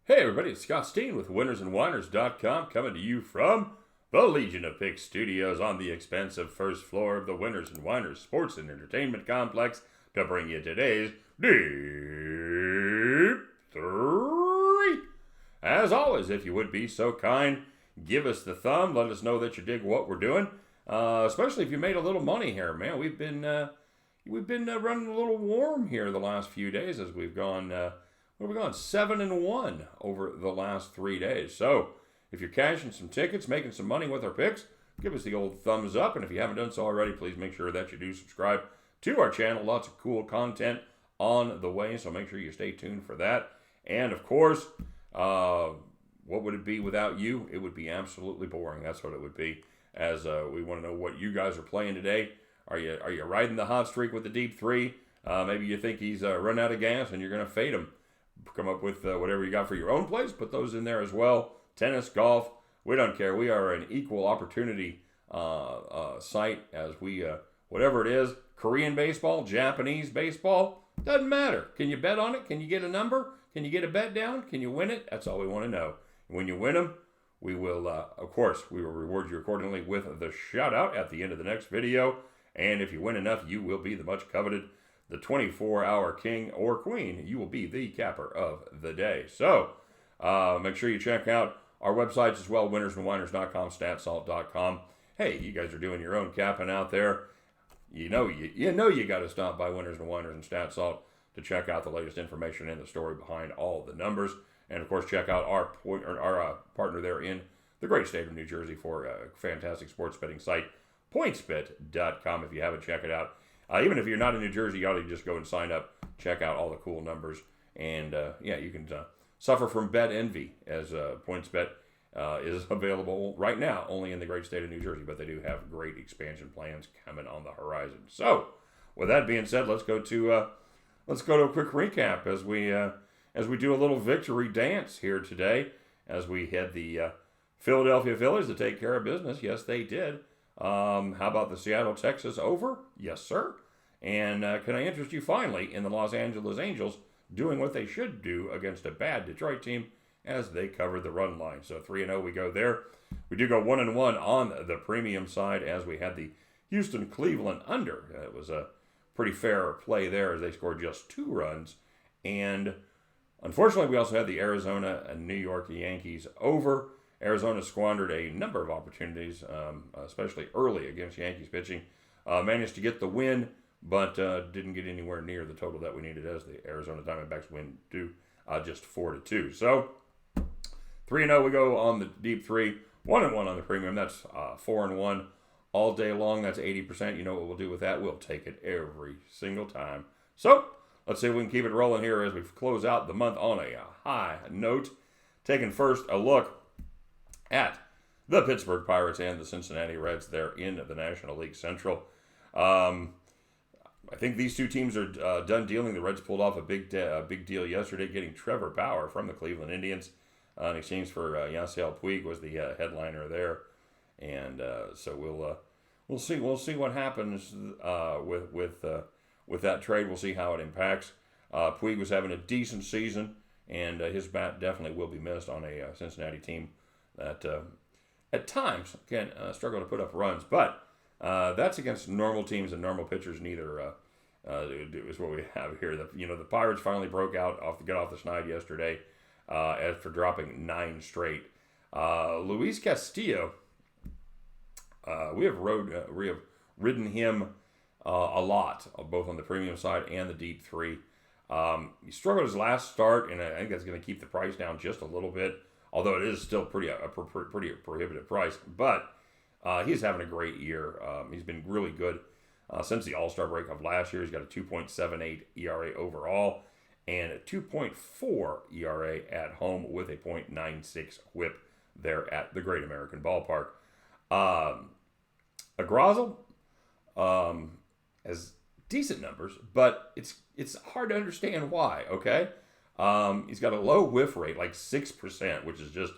Hey everybody, it's Scott Steen with winnersandwhiners.com coming to you from the Legion of Picks studios on the expansive first floor of the Winners and Whiners Sports and Entertainment Complex to bring you today's Deep-3. As always, if you would be so kind, give us the thumb, let us know that you dig what we're doing, especially if you made a little money here, man. We've been running a little warm here the last few days as we've gone 7-1 over the last 3 days. So if you're cashing some tickets, making some money with our picks, give us the old thumbs up. And if you haven't done so already, please make sure that you do subscribe to our channel. Lots of cool content on the way, so make sure you stay tuned for that. And of course, what would it be without you? It would be absolutely boring. That's what it would be. As we want to know what you guys are playing today. Are you riding the hot streak with the Deep-3? Maybe you think he's run out of gas and you're going to fade him. Come up with whatever you got for your own plays. Put those in there as well. Tennis, golf, we don't care. We are an equal opportunity site as we, whatever it is, Korean baseball, Japanese baseball, doesn't matter. Can you bet on it? Can you get a number? Can you get a bet down? Can you win it? That's all we want to know. When you win them, we will, of course, we will reward you accordingly with the shout out at the end of the next video. And if you win enough, you will be the much coveted the 24-hour king or queen. You will be the capper of the day. So make sure you check out our websites as well, winnersandwhiners.com, statsalt.com. Hey, you guys are doing your own capping out there. You know you got to stop by Winners and Whiners and Statsalt to check out the latest information and the story behind all the numbers. And, of course, check out our partner there in the great state of New Jersey for a fantastic sports betting site, pointsbet.com. If you haven't, check it out. Even if you're not in New Jersey, you ought to just go and sign up, check out all the cool numbers, and you can suffer from bet envy, as PointsBet is available right now only in the great state of New Jersey, but they do have great expansion plans coming on the horizon. So, with that being said, let's go to a quick recap as we do a little victory dance here today, as we had the Philadelphia Phillies to take care of business. Yes, they did. How about the Seattle Texas over? Yes, sir. And can I interest you finally in the Los Angeles Angels doing what they should do against a bad Detroit team as they covered the run line? So 3-0 we go there. We do go 1-1 on the premium side as we had the Houston-Cleveland under. It was a pretty fair play there as they scored just 2 runs. And unfortunately, we also had the Arizona and New York Yankees over. Arizona squandered a number of opportunities, especially early against Yankees pitching. Managed to get the win, but didn't get anywhere near the total that we needed as the Arizona Diamondbacks win to just 4-2. So 3-0 we go on the Deep-3, 1-1 on the premium. That's 4-1 all day long. That's 80%. You know what we'll do with that? We'll take it every single time. So let's see if we can keep it rolling here as we close out the month on a high note. Taking first a look at the Pittsburgh Pirates and the Cincinnati Reds there in the National League Central. I think these two teams are done dealing. The Reds pulled off a big deal yesterday, getting Trevor Bauer from the Cleveland Indians in exchange for Yasiel Puig was the headliner there, and so we'll see what happens with that trade. We'll see how it impacts. Puig was having a decent season, and his bat definitely will be missed on a Cincinnati team that at times can struggle to put up runs, but that's against normal teams and normal pitchers. Neither is what we have here. The Pirates finally got off the schneid yesterday after dropping 9 straight. Luis Castillo, we have ridden him a lot, both on the premium side and the Deep-3. He struggled his last start, and I think that's going to keep the price down just a little bit, although it is still pretty prohibitive price. But he's having a great year. He's been really good since the All-Star break of last year. He's got a 2.78 ERA overall and a 2.4 ERA at home with a .96 whip there at the Great American Ballpark. Agrazel has decent numbers, but it's hard to understand why, okay? He's got a low whiff rate, like 6%, which is just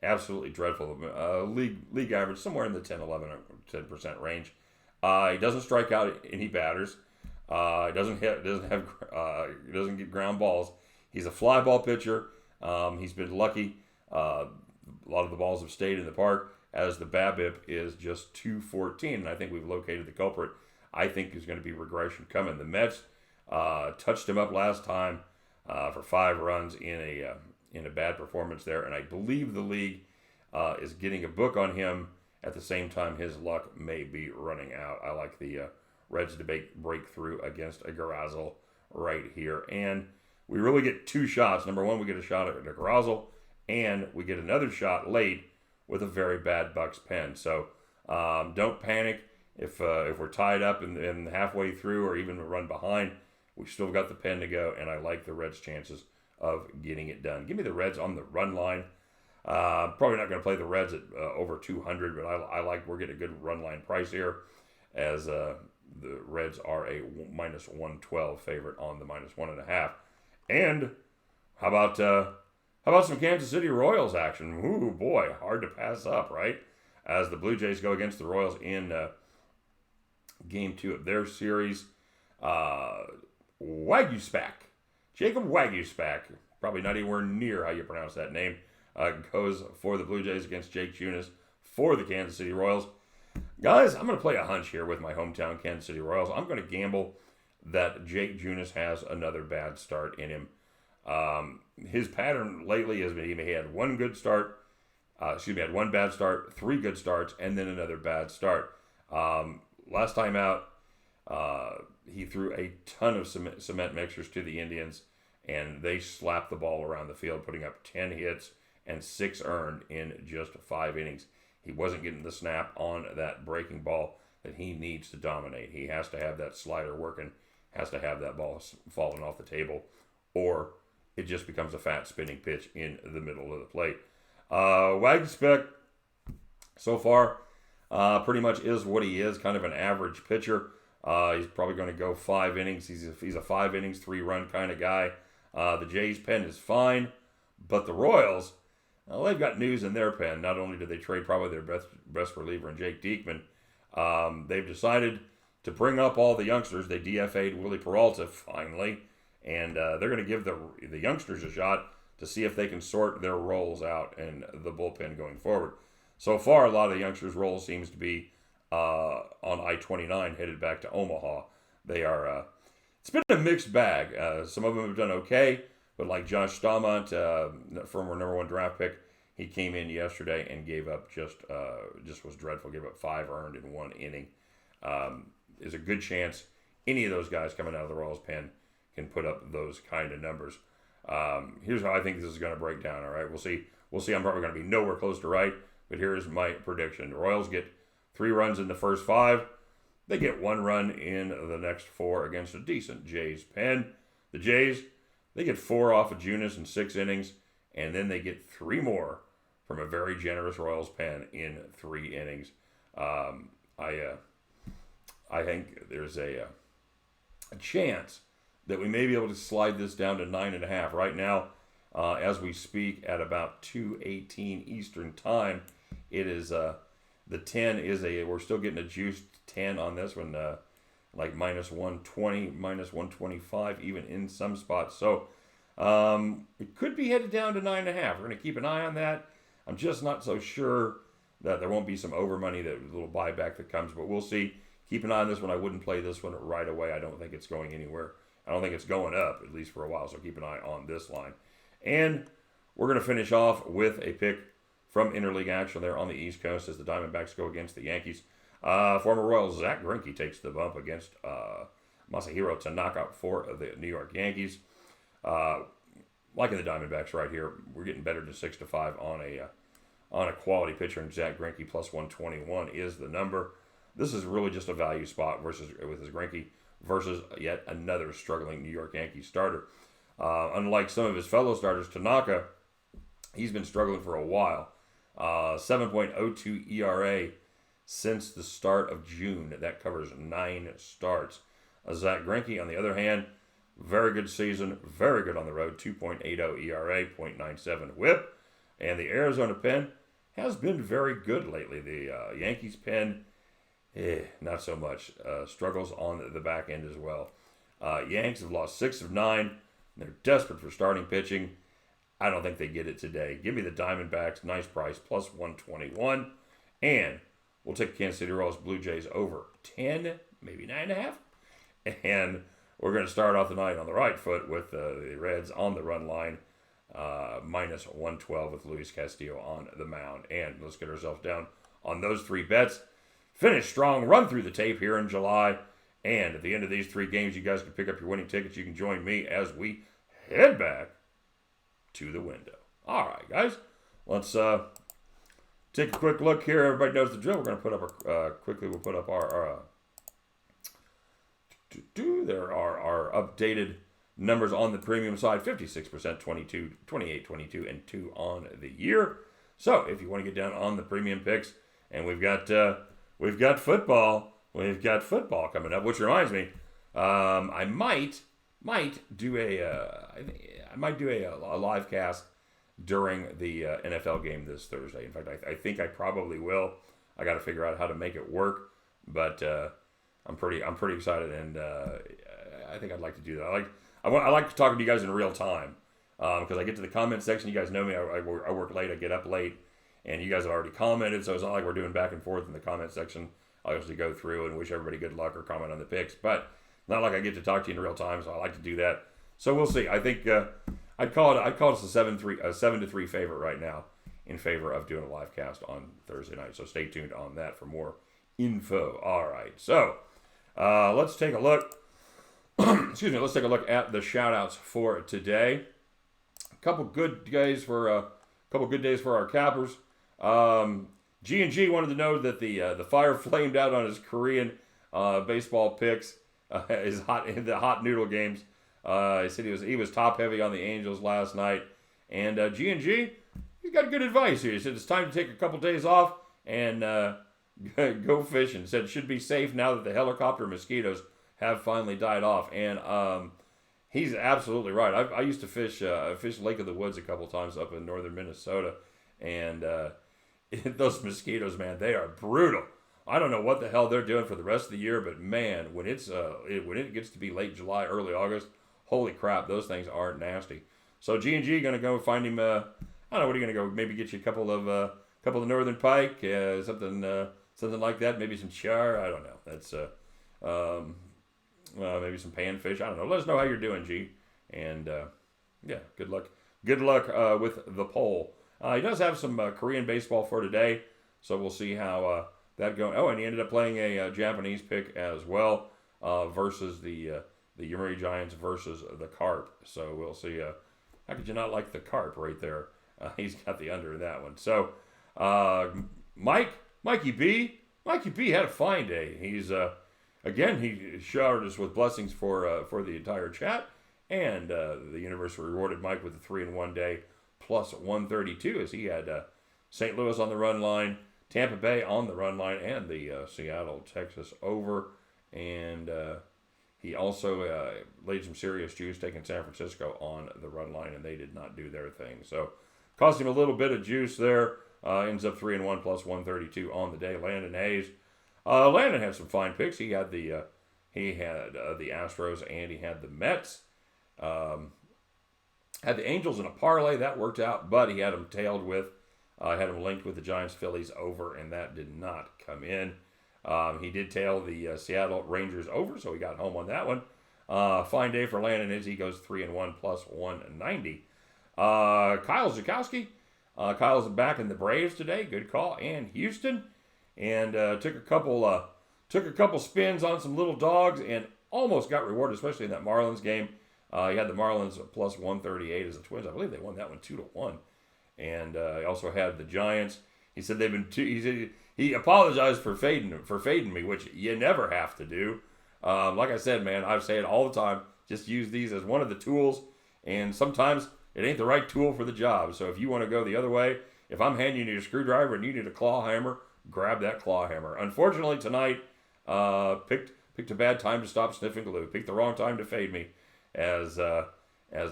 absolutely dreadful. League average somewhere in the 10, 11, or 10% range. He doesn't strike out any batters. He doesn't get ground balls. He's a fly ball pitcher. He's been lucky. A lot of the balls have stayed in the park, as the BABIP is just 214, and I think we've located the culprit. I think there's going to be regression coming. The Mets touched him up last time for 5 runs in a bad performance there, and I believe the league is getting a book on him. At the same time, his luck may be running out. I like the Reds to break through against a Garazzle right here, and we really get 2 shots. Number one, we get a shot at a Garazzle, and we get another shot late with a very bad Bucks pen. So don't panic if we're tied up and halfway through or even a run behind. We've still got the pen to go, and I like the Reds' chances of getting it done. Give me the Reds on the run line. Probably not going to play the Reds at over 200, but I like we're getting a good run line price here, as the Reds are a minus 112 favorite on the minus 1.5. And how about some Kansas City Royals action? Ooh, boy, hard to pass up, right? As the Blue Jays go against the Royals in Game 2 of their series. Jacob Wagyu-Spack, probably not anywhere near how you pronounce that name, goes for the Blue Jays against Jake Junis for the Kansas City Royals. Guys, I'm going to play a hunch here with my hometown Kansas City Royals. I'm going to gamble that Jake Junis has another bad start in him. His pattern lately has been he had one bad start, 3 good starts, and then another bad start. Last time out, he threw a ton of cement mixers to the Indians, and they slapped the ball around the field, putting up 10 hits and 6 earned in just 5 innings. He wasn't getting the snap on that breaking ball that he needs to dominate. He has to have that slider working, has to have that ball falling off the table, or it just becomes a fat spinning pitch in the middle of the plate. Wagyu-Spack, so far, pretty much is what he is, kind of an average pitcher. He's probably going to go 5 innings. He's a 5 innings, 3-run kind of guy. The Jays' pen is fine, but the Royals, well, they've got news in their pen. Not only did they trade probably their best reliever in Jake Diekman, they've decided to bring up all the youngsters. They DFA'd Willie Peralta finally, and they're going to give the youngsters a shot to see if they can sort their roles out in the bullpen going forward. So far, a lot of the youngsters' roles seems to be on I-29 headed back to Omaha. They are. It's been a mixed bag. Some of them have done okay, but like Josh Staumont, former number 1 draft pick, he came in yesterday and gave up just was dreadful. Gave up 5 earned in 1 inning. There's a good chance any of those guys coming out of the Royals pen can put up those kind of numbers. Here's how I think this is going to break down. All right, we'll see. I'm probably going to be nowhere close to right, but here's my prediction: the Royals get 3 runs in the first 5. They get 1 run in the next 4 against a decent Jays pen. The Jays, they get 4 off of Junis in 6 innings, and then they get 3 more from a very generous Royals pen in 3 innings. I think there's a chance that we may be able to slide this down to 9.5. Right now, as we speak, at about 2:18 Eastern time, it is the 10 is we're still getting a juiced 10 on this one, like minus 120, minus 125, even in some spots. So it could be headed down to 9.5. We're going to keep an eye on that. I'm just not so sure that there won't be some over money, that little buyback that comes, but we'll see. Keep an eye on this one. I wouldn't play this one right away. I don't think it's going anywhere. I don't think it's going up, at least for a while, so keep an eye on this line. And we're going to finish off with a pick from interleague action there on the East Coast as the Diamondbacks go against the Yankees. Former Royals Zach Greinke takes the bump against Masahiro Tanaka for the New York Yankees. Liking the Diamondbacks right here. We're getting better to 6-5 on a quality pitcher, and Zach Greinke plus 121 is the number. This is really just a value spot with his Greinke versus yet another struggling New York Yankees starter. Unlike some of his fellow starters, Tanaka, he's been struggling for a while. 7.02 ERA since the start of June. That covers 9 starts. Zach Greinke, on the other hand, very good season, very good on the road. 2.80 ERA, 0.97 WHIP. And the Arizona pen has been very good lately. The Yankees pen, not so much. Struggles on the back end as well. Yanks have lost 6 of 9. They're desperate for starting pitching. I don't think they get it today. Give me the Diamondbacks, nice price, plus 121. And we'll take Kansas City Royals Blue Jays over 10, maybe 9.5. And we're going to start off the night on the right foot with the Reds on the run line, minus 112 with Luis Castillo on the mound. And let's get ourselves down on those 3 bets. Finish strong, run through the tape here in July. And at the end of these 3 games, you guys can pick up your winning tickets. You can join me as we head back to the window. All right, guys. Let's take a quick look here. Everybody knows the drill. We're going to put up we'll put up our there are our updated numbers on the premium side. 56%, 22, 28, 22, and 2 on the year. So if you want to get down on the premium picks, and we've got football. We've got football coming up, which reminds me, I might do a live cast during the NFL game this Thursday. In fact, I think I probably will. I got to figure out how to make it work, but I'm pretty excited, and I think I'd like to do that. I like talking to you guys in real time because I get to the comment section. You guys know me. I work late. I get up late, and you guys have already commented, so it's not like we're doing back and forth in the comment section. I usually go through and wish everybody good luck or comment on the picks, but not like I get to talk to you in real time, so I like to do that. So we'll see. I think I'd call it a 7-3 favorite right now in favor of doing a live cast on Thursday night. So stay tuned on that for more info. All right. So let's take a look. Excuse me. Let's take a look at the shout outs for today. A couple good days for our cappers. G&G wanted to know that the fire flamed out on his Korean baseball picks. His hot noodle games. He said he was top heavy on the Angels last night, and G&G, he's got good advice here. He said it's time to take a couple days off and go fishing. He said it should be safe now that the helicopter mosquitoes have finally died off, and he's absolutely right. I used to fish Lake of the Woods a couple times up in northern Minnesota, and those mosquitoes, man, they are brutal. I don't know what the hell they're doing for the rest of the year, but man, when it gets to be late July, early August, holy crap, those things are nasty. So G&G going to go find him. I don't know, what are you going to go? Maybe get you a couple of northern pike, something like that. Maybe some char. I don't know. That's maybe some panfish. I don't know. Let us know how you're doing, G. And yeah, good luck. Good luck with the poll. He does have some Korean baseball for today, so we'll see how that goes. Oh, and he ended up playing a Japanese pick as well versus the Yomiuri Giants versus the Carp. So we'll see. How could you not like the Carp right there? He's got the under in that one. So Mikey B had a fine day. He's again, he showered us with blessings for the entire chat, and the universe rewarded Mike with a 3-in-1 day. Plus 132 as he had St. Louis on the run line, Tampa Bay on the run line, and the Seattle, Texas over. And he also laid some serious juice taking San Francisco on the run line, and they did not do their thing. So cost him a little bit of juice there. Ends up 3-in-1 plus 132 on the day. Landon Hayes. Landon had some fine picks. He had the Astros and he had the Mets. Had the Angels in a parlay. That worked out, but he had them tailed with, had them linked with the Giants, Phillies over, and that did not come in. He did tail the Seattle Rangers over, so he got home on that one. Fine day for Landon as he goes 3-in-1 plus 190. Kyle Zukowski. Kyle's back in the Braves today. Good call. And Houston. And took a couple spins on some little dogs and almost got rewarded, especially in that Marlins game. He had the Marlins plus 138 as the Twins. I believe they won that one 2-1. And he also had the Giants. He said they've been he apologized for fading me, which you never have to do. Like I said, man, I say it all the time. Just use these as one of the tools, and sometimes it ain't the right tool for the job. So if you want to go the other way, if I'm handing you a screwdriver and you need a claw hammer, grab that claw hammer. Unfortunately, tonight picked a bad time to stop sniffing glue. Picked the wrong time to fade me. As the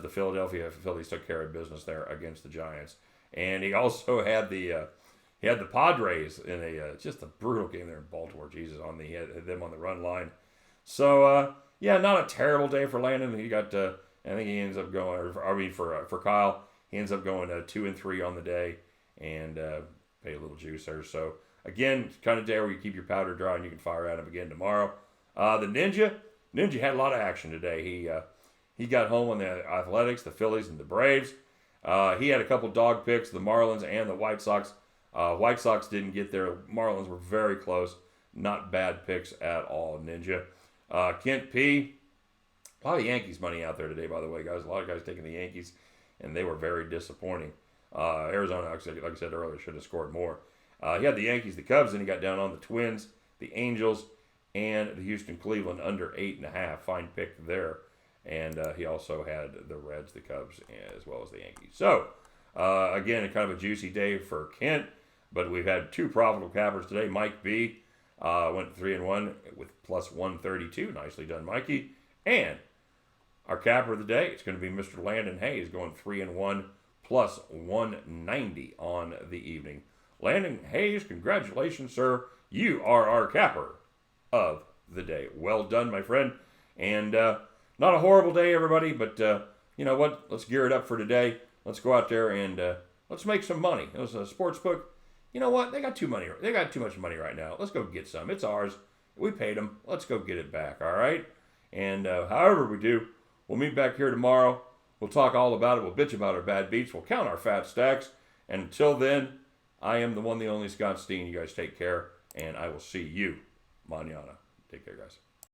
Philadelphia Phillies took care of business there against the Giants, and he also had the Padres in just a brutal game there in Baltimore. Jesus, he had them on the run line. So yeah, not a terrible day for Landon. He got I think he ends up going. For Kyle, he ends up going 2-3 on the day and pay a little juice there. So again, kind of day where you keep your powder dry and you can fire at him again tomorrow. The Ninja had a lot of action today. He got home on the Athletics, the Phillies, and the Braves. He had a couple dog picks, the Marlins and the White Sox. White Sox didn't get there. Marlins were very close. Not bad picks at all, Ninja. Kent P. A lot of Yankees money out there today, by the way, guys. A lot of guys taking the Yankees, and they were very disappointing. Arizona, like I said earlier, should have scored more. He had the Yankees, the Cubs, and he got down on the Twins, the Angels, and the Houston Cleveland under 8.5. Fine pick there. And he also had the Reds, the Cubs, as well as the Yankees. So, again, kind of a juicy day for Kent, but we've had two profitable cappers today. Mike B went 3-1 with plus 132. Nicely done, Mikey. And our capper of the day, it's going to be Mr. Landon Hayes going 3-1 plus 190 on the evening. Landon Hayes, congratulations, sir. You are our capper of the day. Well done, my friend. And not a horrible day, everybody, but you know what? Let's gear it up for today. Let's go out there and let's make some money. It was a sports book. You know what? They got too much money right now. Let's go get some. It's ours. We paid them. Let's go get it back, all right? And however we do, we'll meet back here tomorrow. We'll talk all about it. We'll bitch about our bad beats. We'll count our fat stacks. And until then, I am the one, the only Scott Steen. You guys take care, and I will see you mañana. Take care, guys.